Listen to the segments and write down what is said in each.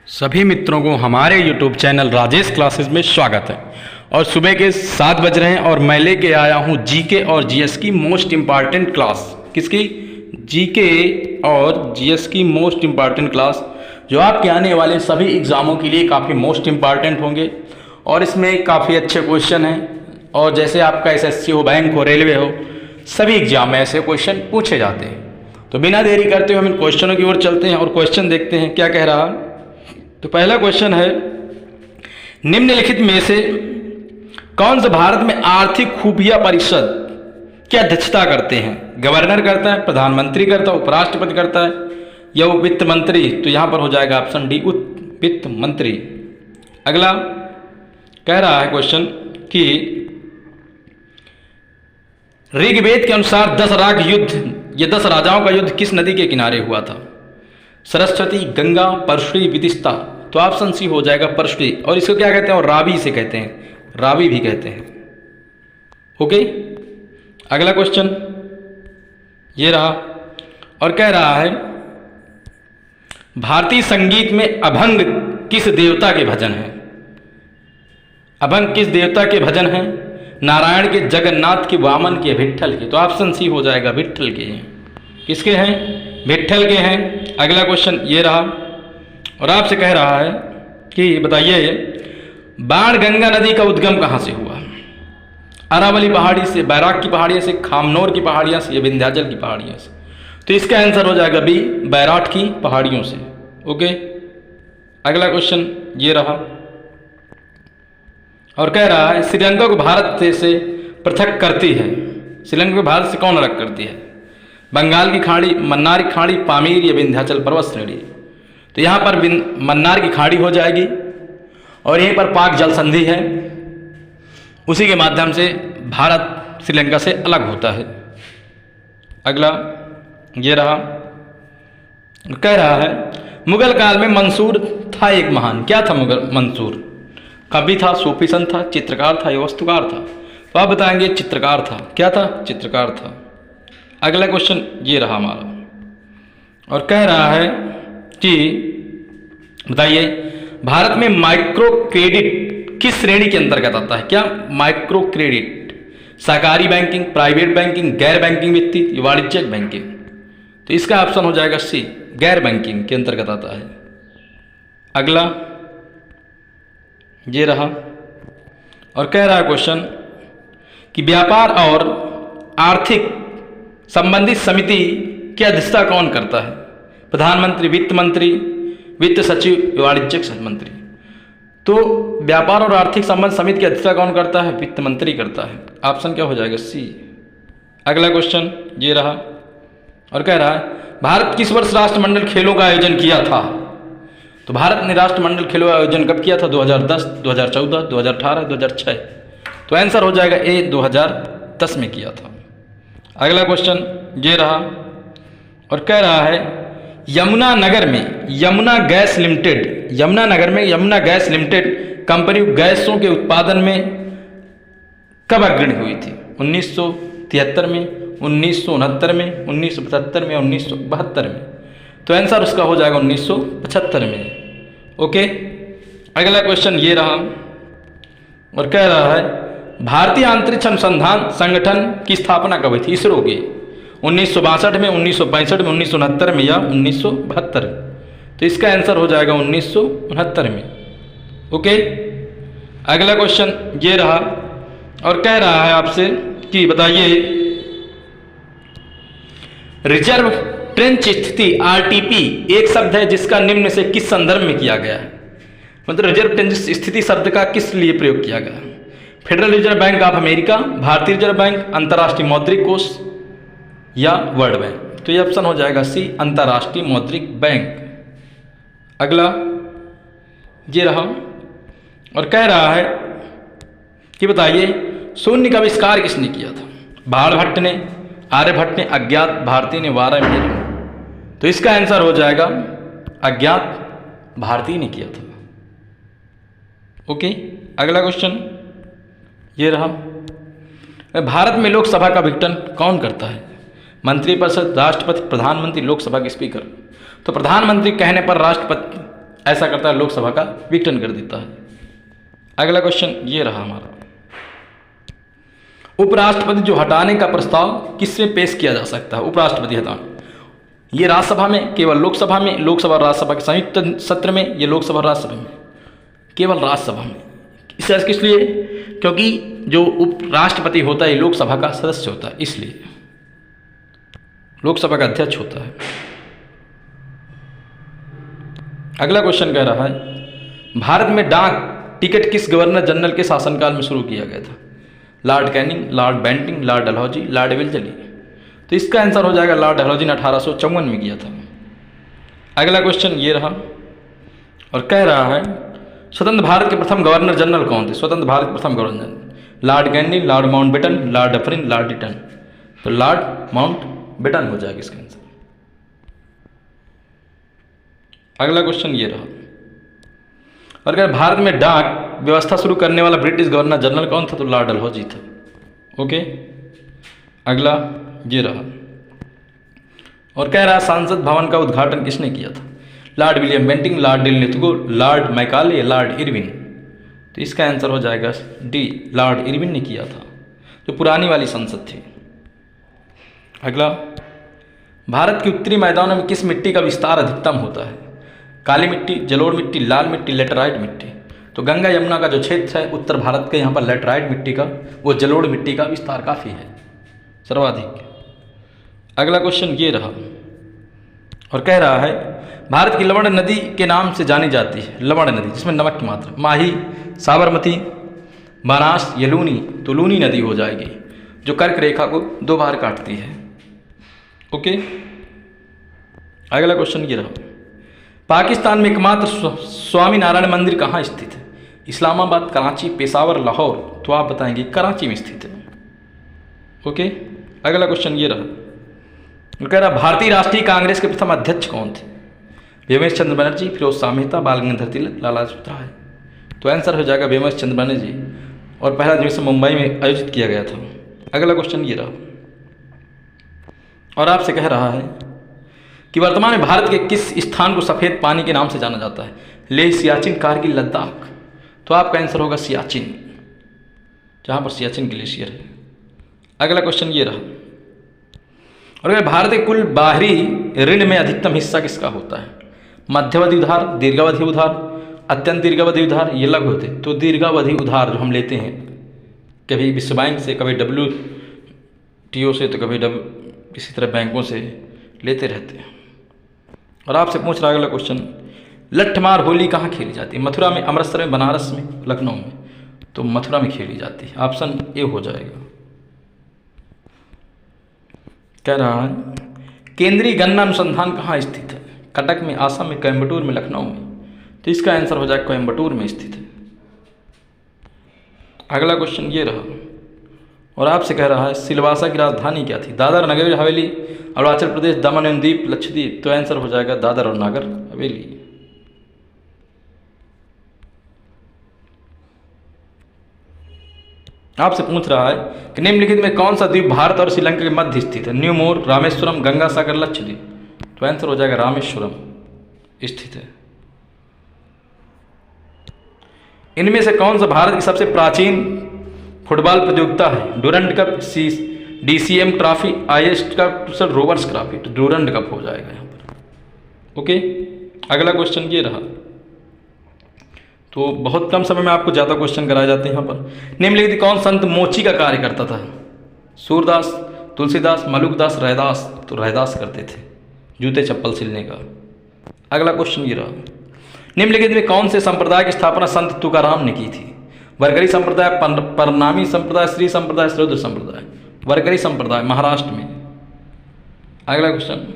सभी मित्रों को हमारे YouTube चैनल राजेश क्लासेस में स्वागत है। और सुबह के 7 बज रहे हैं और मैं लेके आया हूँ जीके और जीएस की मोस्ट इम्पॉर्टेंट क्लास। किसकी? जीके और जीएस की मोस्ट इम्पॉर्टेंट क्लास, जो आपके आने वाले सभी एग्ज़ामों के लिए काफ़ी मोस्ट इम्पॉर्टेंट होंगे। और इसमें काफ़ी अच्छे क्वेश्चन हैं। और जैसे आपका एसएससी हो, बैंक हो, रेलवे हो, सभी एग्जाम में ऐसे क्वेश्चन पूछे जाते हैं। तो बिना देरी करते हुए हम इन क्वेश्चनों की ओर चलते हैं और क्वेश्चन देखते हैं क्या कह रहा है। तो पहला क्वेश्चन है, निम्नलिखित में से कौन सा भारत में आर्थिक खुफिया परिषद की अध्यक्षता करते हैं? गवर्नर करता है, प्रधानमंत्री करता है, उपराष्ट्रपति करता है या वो वित्त मंत्री? तो यहां पर हो जाएगा ऑप्शन डी, वित्त मंत्री। अगला कह रहा है क्वेश्चन कि ऋग्वेद के अनुसार 10 राग युद्ध, ये 10 राजाओं का युद्ध किस नदी के किनारे हुआ था? सरस्वती, गंगा, परशुरी, विदिशा। तो ऑप्शन सी हो जाएगा परशुरी। और इसको क्या कहते हैं? और रावी से कहते हैं, रावी भी कहते हैं। ओके, अगला क्वेश्चन ये रहा और कह रहा है, भारतीय संगीत में अभंग किस देवता के भजन हैं? अभंग किस देवता के भजन हैं? नारायण के, जगन्नाथ के, वामन के, विट्ठल के? तो ऑप्शन सी हो जाएगा विट्ठल के हैं। किसके हैं? विट्ठल के हैं। अगला क्वेश्चन ये रहा और आपसे कह रहा है कि बताइए, बाणगंगा नदी का उद्गम कहाँ से हुआ? अरावली पहाड़ी से, बैराग की पहाड़ियों से, खामनौर की पहाड़ियों से या विंध्याचल की पहाड़ियों से? तो इसका आंसर हो जाएगा बी, बैराग की पहाड़ियों से। ओके, अगला क्वेश्चन ये रहा और कह रहा है, श्रीलंका को भारत से पृथक करती है, श्रीलंका को भारत से कौन अलग करती है? बंगाल की खाड़ी, मन्नार की खाड़ी, पामीर या विंध्याचल पर्वत श्रेणी? तो यहाँ पर मन्नार की खाड़ी हो जाएगी और यहीं पर पाक जल संधि है, उसी के माध्यम से भारत श्रीलंका से अलग होता है। अगला ये रहा, कह रहा है, मुगल काल में मंसूर था एक महान, क्या था मंसूर? कवि था, सूफी संत था, चित्रकार था या वास्तुकार था? तो आप बताएंगे चित्रकार था। क्या था? चित्रकार था। अगला क्वेश्चन ये रहा हमारा और कह रहा है कि बताइए, भारत में माइक्रो क्रेडिट किस श्रेणी के अंतर्गत आता है? क्या माइक्रो क्रेडिट? सहकारी बैंकिंग, प्राइवेट बैंकिंग, गैर बैंकिंग वित्तीय, वाणिज्यिक बैंकिंग? तो इसका ऑप्शन हो जाएगा सी, गैर बैंकिंग के अंतर्गत आता है। अगला ये रहा और कह रहा है क्वेश्चन कि व्यापार और आर्थिक संबंधित समिति की अध्यक्षता कौन करता है? प्रधानमंत्री, वित्त मंत्री, वित्त सचिव, वाणिज्यिक मंत्री? तो व्यापार और आर्थिक संबंध समिति की अध्यक्षता कौन करता है? वित्त मंत्री करता है। ऑप्शन क्या हो जाएगा? सी। अगला क्वेश्चन ये रहा और कह रहा है, भारत किस वर्ष राष्ट्रमंडल खेलों का आयोजन किया था? तो भारत ने राष्ट्रमंडल खेलों का आयोजन कब किया था? 2010, 2014, 2018, 2006? तो आंसर हो जाएगा ए, 2010 में किया था। अगला क्वेश्चन ये रहा और कह रहा है, यमुना नगर में यमुना गैस लिमिटेड कंपनी गैसों के उत्पादन में कब अग्रणी हुई थी? 1973 में, 1969 में, 1975 में, 1972 में? तो आंसर उसका हो जाएगा 1975 में। ओके, अगला क्वेश्चन ये रहा और कह रहा है, भारतीय अंतरिक्ष अनुसंधान संगठन की स्थापना कब हुई थी? इसरो की 1962 में, 1965 में, 1969 में या 1972? तो इसका आंसर हो जाएगा 1969 में। ओके, अगला क्वेश्चन ये रहा और कह रहा है आपसे कि बताइए, रिजर्व ट्रेंच स्थिति आरटीपी एक शब्द है जिसका निम्न से किस संदर्भ में किया गया है? मतलब रिजर्व ट्रेंच स्थिति शब्द का किस लिए प्रयोग किया गया? Federal reserve bank of America, भारतीय रिजर्व बैंक, अंतर्राष्ट्रीय मौद्रिक कोष या वर्ल्ड बैंक? तो ये ऑप्शन हो जाएगा सी, अंतर्राष्ट्रीय मौद्रिक बैंक। अगला ये रहा और कह रहा है कि बताइए, शून्य का आविष्कार किसने किया था? बाणभट्ट ने, आर्यभट्ट ने, अज्ञात, भारती ने, वारामिहिर ने? तो इसका आंसर हो जाएगा अज्ञात, भारती ने किया था। ओके, अगला क्वेश्चन ये रहा, भारत में लोकसभा का विघटन कौन करता है? मंत्रिपरिषद, राष्ट्रपति, प्रधानमंत्री, लोकसभा के स्पीकर? तो प्रधानमंत्री कहने पर राष्ट्रपति ऐसा करता है लोकसभा का विघटन कर देता है। अगला क्वेश्चन ये रहा हमारा, उपराष्ट्रपति जो हटाने का प्रस्ताव किसमें पेश किया जा सकता है? उपराष्ट्रपति हटाना, ये राज्यसभा में, केवल लोकसभा में, लोकसभा और राज्यसभा के संयुक्त सत्र में, ये लोकसभा और राज्यसभा में, केवल राज्यसभा में। इससे किस लिए? क्योंकि जो उपराष्ट्रपति होता है लोकसभा का सदस्य होता है, इसलिए लोकसभा का अध्यक्ष होता है। अगला क्वेश्चन कह रहा है, भारत में डाक टिकट किस गवर्नर जनरल के शासनकाल में शुरू किया गया था? Lord Canning, lord Bentinck, lord Dalhousie, lord Wellesley. तो इसका आंसर हो जाएगा लॉर्ड डलहौजी ने 1854 में किया था। अगला क्वेश्चन ये रहा और कह रहा है, स्वतंत्र भारत के प्रथम गवर्नर जनरल कौन थे? स्वतंत्र भारत के प्रथम governor general lord Canning, lord Mountbatten, lord Dufferin, lord Ditton. तो लॉर्ड माउंटबेटन हो जाएगा इसका आंसर। अगला क्वेश्चन ये रहा और अगर भारत में डाक व्यवस्था शुरू करने वाला ब्रिटिश गवर्नर जनरल कौन था? तो लॉर्ड डलहौजी था। ओके, अगला ये रहा और कह रहा है, संसद भवन का उद्घाटन किसने किया था? Lord William Bentinck, Lord Lithgow, Lord Macaulay, Lord Irwin. तो इसका आंसर हो जाएगा डी, लॉर्ड इरविन ने किया था, जो पुरानी वाली संसद थी। अगला, भारत के उत्तरी मैदानों में किस मिट्टी का विस्तार अधिकतम होता है? काली मिट्टी, जलोढ़ मिट्टी, लाल मिट्टी, लेटराइट मिट्टी। तो गंगा यमुना का जो क्षेत्र है उत्तर भारत के, यहाँ पर लेटराइट मिट्टी का, वो जलोढ़ मिट्टी का विस्तार काफ़ी है, सर्वाधिक। अगला क्वेश्चन ये रहा और कह रहा है, भारत की लवण नदी के नाम से जानी जाती है। लवण नदी जिसमें नमक की मात्रा, माही, साबरमती, बनास, या लूनी। तो लूनी नदी हो जाएगी, जो कर्क रेखा को 2 बार काटती है। ओके, अगला क्वेश्चन ये रहा, पाकिस्तान में एकमात्र स्वामी नारायण मंदिर कहाँ स्थित है? इस्लामाबाद, कराची, पेशावर, लाहौर। तो आप बताएंगे कराची में स्थित है। ओके, अगला क्वेश्चन ये रहा, कह रहा, भारतीय राष्ट्रीय कांग्रेस के प्रथम अध्यक्ष कौन थे? व्योमेश चंद्र बनर्जी, फिरोज शाह मेहता, बाल गंगाधर तिलक, लाला लाजपत राय। तो आंसर हो जाएगा व्योमेश चंद्र बनर्जी, और पहला अधिवेशन मुंबई में आयोजित किया गया था। अगला क्वेश्चन ये रहा और आपसे कह रहा है कि वर्तमान में भारत के किस स्थान को सफ़ेद पानी के नाम से जाना जाता है? लेह, सियाचिन, कारगिल, लद्दाख। तो आपका आंसर होगा सियाचिन, जहाँ पर सियाचिन ग्लेशियर है। अगला क्वेश्चन ये रहा और अगर भारत के कुल बाहरी ऋण में अधिकतम हिस्सा किसका होता है? मध्यावधि उधार, दीर्घावधि उधार, अत्यंत दीर्घावधि उधार, ये लघु होते। तो दीर्घावधि उधार जो हम लेते हैं, कभी विश्व बैंक से, कभी WTO से, तो कभी किसी तरह बैंकों से लेते रहते हैं। और आपसे पूछ रहा है अगला क्वेश्चन, लठमार होली कहाँ खेली जाती है? मथुरा में, अमृतसर में, बनारस में, लखनऊ में। तो मथुरा में खेली जाती है, ऑप्शन ए हो जाएगा। कह रहा है, केंद्रीय गन्ना अनुसंधान कहाँ स्थित है? कटक में, आसाम में, कोयम्बटूर में, लखनऊ में। तो इसका आंसर हो जाएगा कोयम्बटूर में स्थित है। अगला क्वेश्चन ये रहा और आपसे कह रहा है, सिलवासा की राजधानी क्या थी? दादर नगर हवेली, अरुणाचल प्रदेश, दमन एवं दीप, लक्षद्वीप। तो आंसर हो जाएगा दादर और नगर हवेली। आपसे पूछ रहा है कि निम्नलिखित में कौन सा द्वीप भारत और श्रीलंका के मध्य स्थित है? न्यू मोर, रामेश्वरम, गंगा सागर, लक्षद्वीप। तो आंसर हो जाएगा रामेश्वरम स्थित है। इनमें से कौन सा भारत की सबसे प्राचीन फुटबॉल प्रतियोगिता है? Durand Cup, DCM Trophy, IS Cup, Rovers Trophy. तो डूरंड कप हो जाएगा यहाँ पर। ओके, अगला क्वेश्चन ये रहा। तो बहुत कम समय में आपको ज़्यादा क्वेश्चन कराए जाते हैं यहाँ पर। निम्नलिखित कौन संत मोची का कार्य करता था? सूरदास, तुलसीदास, मलुकदास, रैदास। तो रैदास करते थे जूते चप्पल सिलने का। अगला क्वेश्चन ये रहा, निम्नलिखित में कौन से संप्रदाय की स्थापना संत तुकाराम ने की थी? वरकरी संप्रदाय, परनामी संप्रदाय, श्री संप्रदाय, रुद्र संप्रदाय। वरकरी संप्रदाय, महाराष्ट्र में। अगला क्वेश्चन,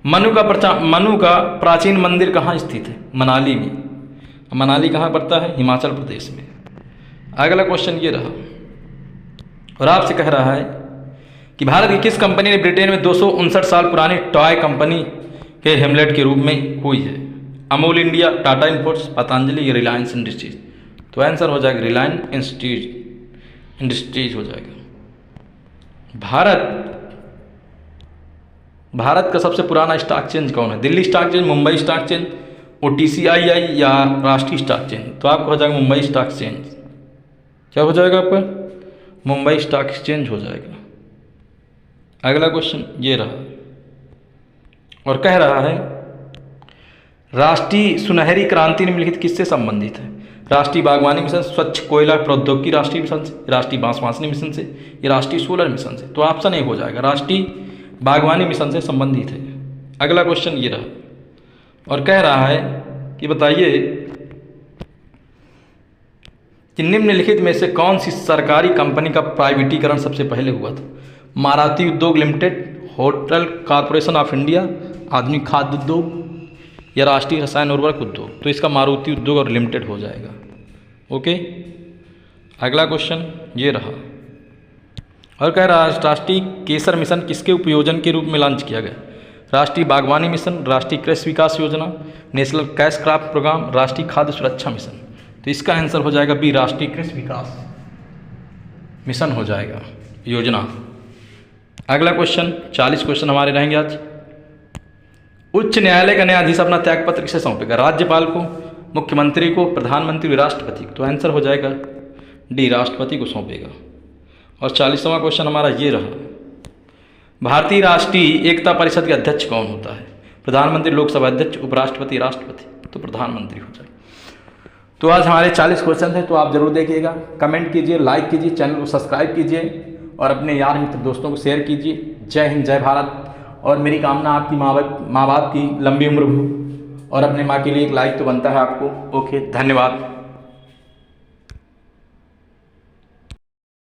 मनु का प्राचीन मंदिर कहाँ स्थित है? मनाली में। मनाली कहाँ पड़ता है? हिमाचल प्रदेश में। अगला क्वेश्चन ये रहा और आपसे कह रहा है कि भारत की किस कंपनी ने ब्रिटेन में 259 साल पुरानी टॉय कंपनी के हेमलेट के रूप में हुई है? अमूल इंडिया, टाटा इंपोर्ट्स, पतंजलि या रिलायंस इंडस्ट्रीज। तो आंसर हो जाएगा रिलायंस इंडस्ट्रीज हो जाएगा। भारत का सबसे पुराना स्टॉक एक्सचेंज कौन है? Delhi stock exchange, Mumbai stock exchange, OTCII या राष्ट्रीय स्टॉक एक्सचेंज? तो आपका हो जाएगा मुंबई स्टॉक एक्सचेंज। क्या हो जाएगा आपका? मुंबई स्टॉक एक्सचेंज हो जाएगा। अगला क्वेश्चन ये रहा और कह रहा है राष्ट्रीय सुनहरी क्रांति निम्नलिखित किससे संबंधित है? राष्ट्रीय बागवानी मिशन, स्वच्छ कोयला प्रौद्योगिकी राष्ट्रीय मिशन से, राष्ट्रीय बांसवासनी मिशन से, या राष्ट्रीय सोलर मिशन से? तो ऑप्शन ए हो जाएगा, राष्ट्रीय बागवानी मिशन से संबंधित है। अगला क्वेश्चन ये रहा और कह रहा है कि बताइए कि निम्नलिखित में से कौन सी सरकारी कंपनी का प्राइवेटीकरण सबसे पहले हुआ था? मारुति उद्योग limited, hotel corporation of India, आधुनिक खाद्य उद्योग, या राष्ट्रीय रसायन उर्वरक उद्योग? तो इसका मारुति उद्योग और लिमिटेड हो जाएगा। ओके, अगला क्वेश्चन ये रहा और कह रहा है राष्ट्रीय केसर मिशन किसके उपयोजन के रूप में लॉन्च किया गया? राष्ट्रीय बागवानी मिशन, राष्ट्रीय कृषि विकास योजना, नेशनल कैश क्रॉप प्रोग्राम, राष्ट्रीय खाद्य सुरक्षा मिशन? तो इसका आंसर हो जाएगा बी, राष्ट्रीय कृषि विकास मिशन हो जाएगा योजना। अगला क्वेश्चन 40 क्वेश्चन हमारे रहेंगे आज। उच्च न्यायालय का न्यायाधीश अपना त्यागपत्र किसे सौंपेगा? राज्यपाल को, मुख्यमंत्री को, प्रधानमंत्री, राष्ट्रपति को? तो आंसर हो जाएगा डी, राष्ट्रपति को सौंपेगा। और 40वां क्वेश्चन हमारा ये रहा, भारतीय राष्ट्रीय एकता परिषद के अध्यक्ष कौन होता है? प्रधानमंत्री, लोकसभा अध्यक्ष, उपराष्ट्रपति, राष्ट्रपति? तो प्रधानमंत्री हो जाएगा। तो आज हमारे 40 क्वेश्चन थे, तो आप जरूर देखिएगा, कमेंट कीजिए, लाइक कीजिए, चैनल को सब्सक्राइब कीजिए और अपने यार मित्र दोस्तों को शेयर कीजिए। जय हिंद, जय भारत। और मेरी कामना आपकी माँ बाप की लंबी उम्र हो और अपने माँ के लिए एक लाइक तो बनता है आपको। ओके, धन्यवाद।